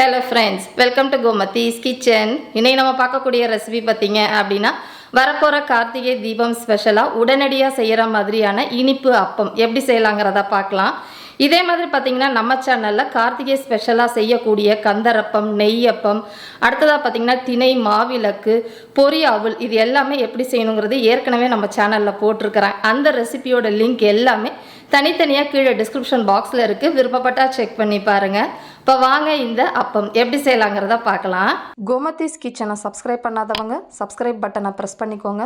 Hello friends, welcome to Gomathi's Kitchen. இன்னைக்கு நம்ம பார்க்கக்கூடிய ரெசிபி பார்த்தீங்க அப்படின்னா வரப்போற கார்த்திகை தீபம் ஸ்பெஷலா உடனடியாக செய்யற மாதிரியான இனிப்பு அப்பம் எப்படி செய்யலாங்கிறத பார்க்கலாம். இதே மாதிரி பார்த்தீங்கன்னா நம்ம சேனலில் கார்த்திகை ஸ்பெஷலாக செய்யக்கூடிய கந்தரப்பம், நெய்யப்பம், அடுத்ததாக பார்த்தீங்கன்னா திணை மாவிளக்கு, பொரி அவுல், இது எல்லாமே எப்படி செய்யணுங்கிறது ஏற்கனவே நம்ம சேனலில் போட்டிருக்கிறேன். அந்த ரெசிபியோட லிங்க் எல்லாமே தனித்தனியாக கீழே டிஸ்கிரிப்ஷன் பாக்ஸில் இருக்குது. விருப்பப்பட்டால் செக் பண்ணி பாருங்கள். இப்போ வாங்க இந்த அப்பம் எப்படி செய்யலாங்கிறத பார்க்கலாம். கோமதிஸ் கிச்சனை சப்ஸ்கிரைப் பண்ணாதவங்க சப்ஸ்கிரைப் பட்டனை ப்ரெஸ் பண்ணிக்கோங்க.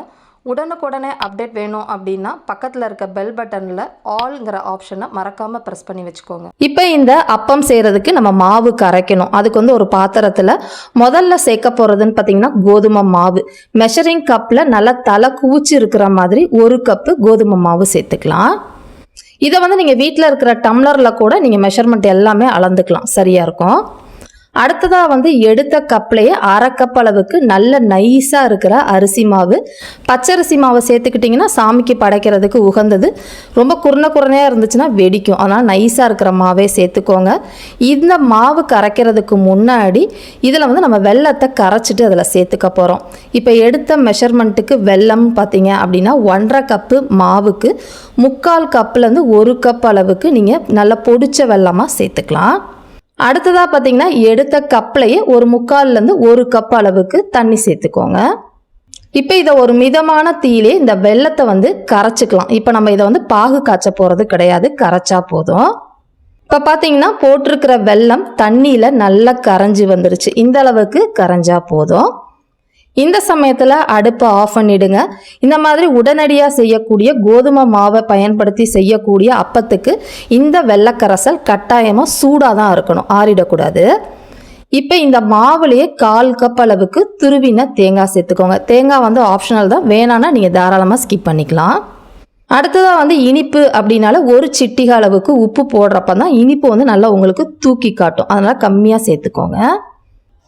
உடனுக்குடனே அப்டேட் வேணும் அப்படின்னா பக்கத்தில் இருக்க பெல் பட்டனில் ஆல்ங்கிற ஆப்ஷனை மறக்காமல் ப்ரெஸ் பண்ணி வச்சுக்கோங்க. இப்போ இந்த அப்பம் செய்கிறதுக்கு நம்ம மாவு கரைக்கணும். அதுக்கு வந்து ஒரு பாத்திரத்தில் முதல்ல சேர்க்க போகிறதுன்னு பார்த்தீங்கன்னா கோதுமை மாவு. மெஷரிங் கப்பில் நல்லா தலை கூச்சி இருக்கிற மாதிரி 1 கப்பு கோதுமை மாவு சேர்த்துக்கலாம். இதை வந்து நீங்கள் வீட்டில் இருக்கிற டம்ளரில் கூட நீங்கள் மெஷர்மெண்ட் எல்லாமே அளந்துக்கலாம், சரியாக இருக்கும். அடுத்ததாக வந்து எடுத்த கப்லேயே 1/2 கப் அளவுக்கு நல்ல நைஸாக இருக்கிற அரிசி மாவு, பச்சரிசி மாவை சேர்த்துக்கிட்டிங்கன்னா சாமிக்கு படைக்கிறதுக்கு உகந்தது. ரொம்ப குறையாக இருந்துச்சுன்னா வெடிக்கும், அதனால் நைஸாக இருக்கிற மாவே சேர்த்துக்கோங்க. இந்த மாவு கரைக்கிறதுக்கு முன்னாடி இதில் வந்து நம்ம வெல்லத்தை கரைச்சிட்டு அதில் சேர்த்துக்க போகிறோம். இப்போ எடுத்த மெஷர்மெண்ட்டுக்கு வெல்லம் பார்த்தீங்க அப்படின்னா 1/2 கப்பு மாவுக்கு 3/4 கப்லேருந்து 1 கப் அளவுக்கு நீங்கள் நல்லா பொடிச்ச வெல்லமாக சேர்த்துக்கலாம். அடுத்ததாக பார்த்தீங்கன்னா எடுத்த கப்லையே 3/4லேருந்து 1 கப் அளவுக்கு தண்ணி சேர்த்துக்கோங்க. இப்போ இதை ஒரு மிதமான தீயிலே இந்த வெல்லத்தை வந்து கரைச்சிக்கலாம். இப்போ நம்ம இதை வந்து பாகு காய்ச்ச போகிறது கிடையாது, கரைச்சா போதும். இப்போ பார்த்தீங்கன்னா போட்டிருக்கிற வெல்லம் தண்ணியில் நல்லா கரைஞ்சி வந்துருச்சு. இந்த அளவுக்கு கரைஞ்சா போதும். இந்த சமயத்தில் அடுப்பை ஆஃப் பண்ணிடுங்க. இந்த மாதிரி உடனடியாக செய்யக்கூடிய கோதுமை மாவை பயன்படுத்தி செய்யக்கூடிய அப்பத்துக்கு இந்த வெள்ளக்கரைசல் கட்டாயமாக சூடாக தான் இருக்கணும், ஆறிடக்கூடாது. இப்போ இந்த மாவுலேயே 1/4 கப் அளவுக்கு துருவின தேங்காய் சேர்த்துக்கோங்க. தேங்காய் வந்து ஆப்ஷனல் தான், வேணான்னா நீங்கள் தாராளமாக ஸ்கிப் பண்ணிக்கலாம். அடுத்ததாக வந்து இனிப்பு அப்படின்னால 1 சிட்டிகை அளவுக்கு உப்பு போடுறப்ப தான் இனிப்பு வந்து நல்லா உங்களுக்கு தூக்கி காட்டும், அதனால் கம்மியாக சேர்த்துக்கோங்க.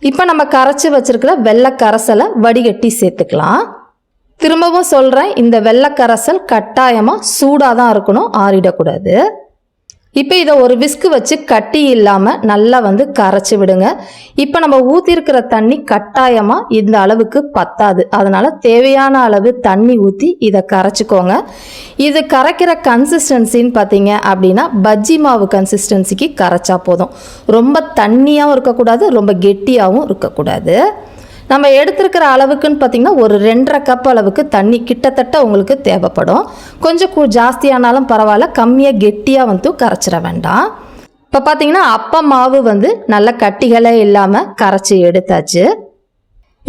இப்போ நம்ம கரைச்சி வச்சிருக்கிற வெள்ளைக்கரைசலை வடிகட்டி சேர்த்துக்கலாம். திரும்பவும் சொல்கிறேன், இந்த வெள்ளைக்கரைசல் கட்டாயமாக சூடாக தான் இருக்கணும், ஆறிடக்கூடாது. இப்போ இதை ஒரு விஸ்கு வச்சு கட்டி இல்லாமல் நல்லா வந்து கரைச்சி விடுங்க. இப்போ நம்ம ஊற்றிருக்கிற தண்ணி கட்டாயமாக இந்த அளவுக்கு பத்தாது, அதனால் தேவையான அளவு தண்ணி ஊற்றி இதை கரைச்சிக்கோங்க. இது கரைக்கிற கன்சிஸ்டன்சின்னு பார்த்தீங்க அப்படின்னா பஜ்ஜி மாவு கன்சிஸ்டன்சிக்கு கரைச்சா போதும். ரொம்ப தண்ணியாகவும் இருக்கக்கூடாது, ரொம்ப கெட்டியாகவும் இருக்கக்கூடாது. நம்ம எடுத்துருக்கிற அளவுக்குன்னு பார்த்திங்கன்னா ஒரு 2/2 கப் அளவுக்கு தண்ணி கிட்டத்தட்ட உங்களுக்கு தேவைப்படும். கொஞ்சம் ஜாஸ்தியானாலும் பரவாயில்ல, கம்மியாக கெட்டியாக வந்து கரைச்சிட வேண்டாம். இப்போ பார்த்திங்கன்னா அப்ப மாவு வந்து நல்ல கட்டிகளே இல்லாமல் கரைச்சி எடுத்தாச்சு.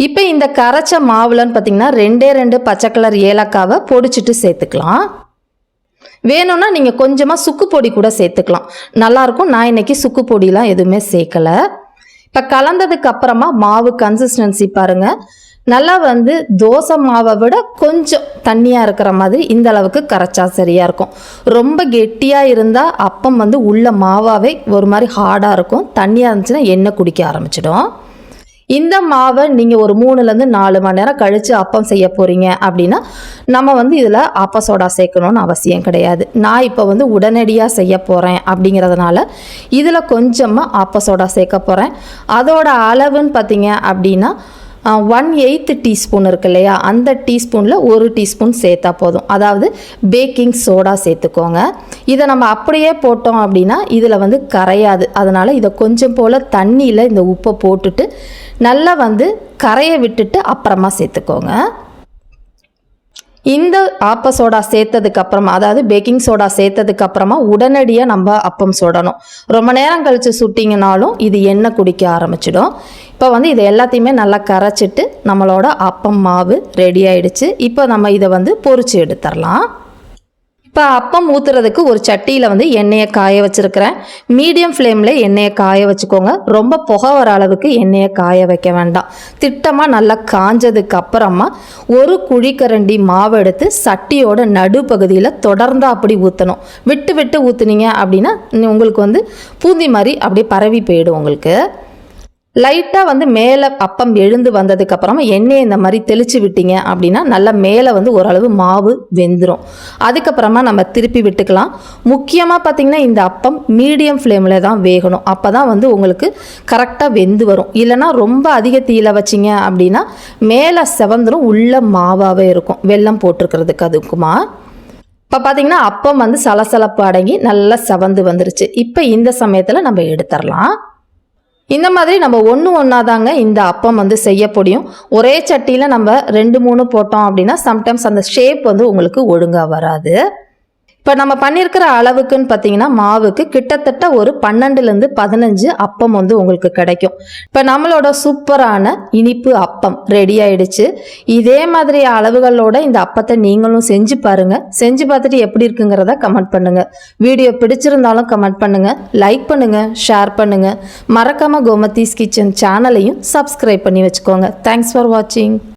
இப்போ இந்த கரைச்ச மாவுலன்னு பார்த்திங்கன்னா 2 பச்சை கலர் ஏலக்காவை பொடிச்சிட்டு சேர்த்துக்கலாம். வேணும்னா நீங்கள் கொஞ்சமாக சுக்கு பொடி கூட சேர்த்துக்கலாம், நல்லாயிருக்கும். நான் இன்றைக்கி சுக்கு பொடியெலாம் எதுவுமே சேர்க்கலை. இப்போ கலந்ததுக்கு அப்புறமா மாவு கன்சிஸ்டன்சி பாருங்கள், நல்லா வந்து தோசை மாவை விட கொஞ்சம் தண்ணியாக இருக்கிற மாதிரி இந்த அளவுக்கு கரைச்சா சரியாக இருக்கும். ரொம்ப கெட்டியாக இருந்தால் அப்பம் வந்து உள்ள மாவாவே ஒரு மாதிரி ஹார்டாக இருக்கும், தண்ணியாக இருந்துச்சுன்னா எண்ணெய் குடிக்க ஆரம்பிச்சிடும். இந்த மாவை நீங்கள் ஒரு 3லேருந்து 4 மணி நேரம் கழித்து அப்பம் செய்ய போகிறீங்க அப்படின்னா நம்ம வந்து இதில் ஆப்ப சோடா சேர்க்கணுன்னு அவசியம் கிடையாது. நான் இப்போ வந்து உடனடியாக செய்ய போகிறேன் அப்படிங்கிறதுனால இதில் கொஞ்சமாக ஆப்ப சோடா சேர்க்க போகிறேன். அதோட அளவுன்னு பார்த்தீங்க அப்படின்னா 1/8 டீஸ்பூன் இருக்கு இல்லையா, அந்த டீஸ்பூனில் 1 டீஸ்பூன் சேர்த்தா போதும். அதாவது பேக்கிங் சோடா சேர்த்துக்கோங்க. இதை நம்ம அப்படியே போட்டோம் அப்படின்னா இதில் வந்து கரையாது, அதனால் இதை கொஞ்சம் போல் தண்ணியில் இந்த உப்பை போட்டுட்டு நல்லா வந்து கரைய விட்டுட்டு அப்புறமா சேர்த்துக்கோங்க. இந்த ஆப்ப சோடா சேர்த்ததுக்கு அப்புறமா, அதாவது பேக்கிங் சோடா சேர்த்ததுக்கு அப்புறமா உடனடியாக நம்ம அப்பம் சுடணும். ரொம்ப நேரம் கழித்து சுட்டிங்கனாலும் இது எண்ணெய் குடிக்க ஆரம்பிச்சிடும். இப்போ வந்து இது எல்லாத்தையுமே நல்லா கரைச்சிட்டு நம்மளோட அப்பம் மாவு ரெடி ஆயிடுச்சு. இப்போ நம்ம இதை வந்து பொரிச்சு எடுத்துடலாம். இப்போ அப்பம் ஊற்றுறதுக்கு ஒரு சட்டியில் வந்து எண்ணெயை காய வச்சுருக்கிறேன். மீடியம் ஃப்ளேமில் எண்ணெயை காய வச்சுக்கோங்க. ரொம்ப புகை வர அளவுக்கு எண்ணெயை காய வைக்க வேண்டாம். திட்டமாக நல்லா காஞ்சதுக்கு அப்புறமா 1 குழிக்கரண்டி மாவு எடுத்து சட்டியோட நடுப்பகுதியில் தொடர்ந்து அப்படி ஊற்றணும். விட்டு விட்டு ஊற்றுனீங்க அப்படின்னா உங்களுக்கு வந்து பூந்தி மாதிரி அப்படியே பரவி போயிடும் உங்களுக்கு. லைட்டாக வந்து மேலே அப்பம் எழுந்து வந்ததுக்கப்புறமா எண்ணெயை இந்த மாதிரி தெளித்து விட்டீங்க அப்படின்னா நல்லா மேலே வந்து ஓரளவு மாவு வெந்துடும். அதுக்கப்புறமா நம்ம திருப்பி விட்டுக்கலாம். முக்கியமாக பார்த்திங்கன்னா இந்த அப்பம் மீடியம் ஃப்ளேமில் தான் வேகணும். அப்போ தான் வந்து உங்களுக்கு கரெக்டாக வெந்து வரும். இல்லைனா ரொம்ப அதிக தீயில வச்சிங்க அப்படின்னா மேலே செவந்துடும், உள்ள மாவாகவே இருக்கும் வெல்லம் போட்டிருக்கிறதுக்கு. அதுக்குமா இப்போ பார்த்திங்கன்னா அப்பம் வந்து சலசலப்பு அடங்கி நல்லா செவந்து வந்துருச்சு. இப்போ இந்த சமயத்தில் நம்ம எடுத்துடலாம். இந்த மாதிரி நம்ம ஒன்றா தாங்க இந்த அப்பம் வந்து செய்ய முடியும். ஒரே சட்டியில் நம்ம 2-3 போட்டோம் அப்படின்னா சம்டைம்ஸ் அந்த ஷேப் வந்து உங்களுக்கு ஒழுங்காக வராது. இப்போ நம்ம பண்ணியிருக்கிற அளவுக்குன்னு பார்த்தீங்கன்னா மாவுக்கு கிட்டத்தட்ட ஒரு 12லேருந்து 15 அப்பம் வந்து உங்களுக்கு கிடைக்கும். இப்போ நம்மளோட சூப்பரான இனிப்பு அப்பம் ரெடி ஆயிடுச்சு. இதே மாதிரி அளவுகளோட இந்த அப்பத்தை நீங்களும் செஞ்சு பாருங்க. செஞ்சு பார்த்துட்டு எப்படி இருக்குங்கிறத கமெண்ட் பண்ணுங்க. வீடியோ பிடிச்சிருந்தாலும் கமெண்ட் பண்ணுங்க, லைக் பண்ணுங்க, ஷேர் பண்ணுங்க. மறக்காம கோமதிஸ் கிச்சன் சேனலையும் சப்ஸ்கிரைப் பண்ணி வச்சுக்கோங்க. தேங்க்ஸ் ஃபார் வாட்சிங்.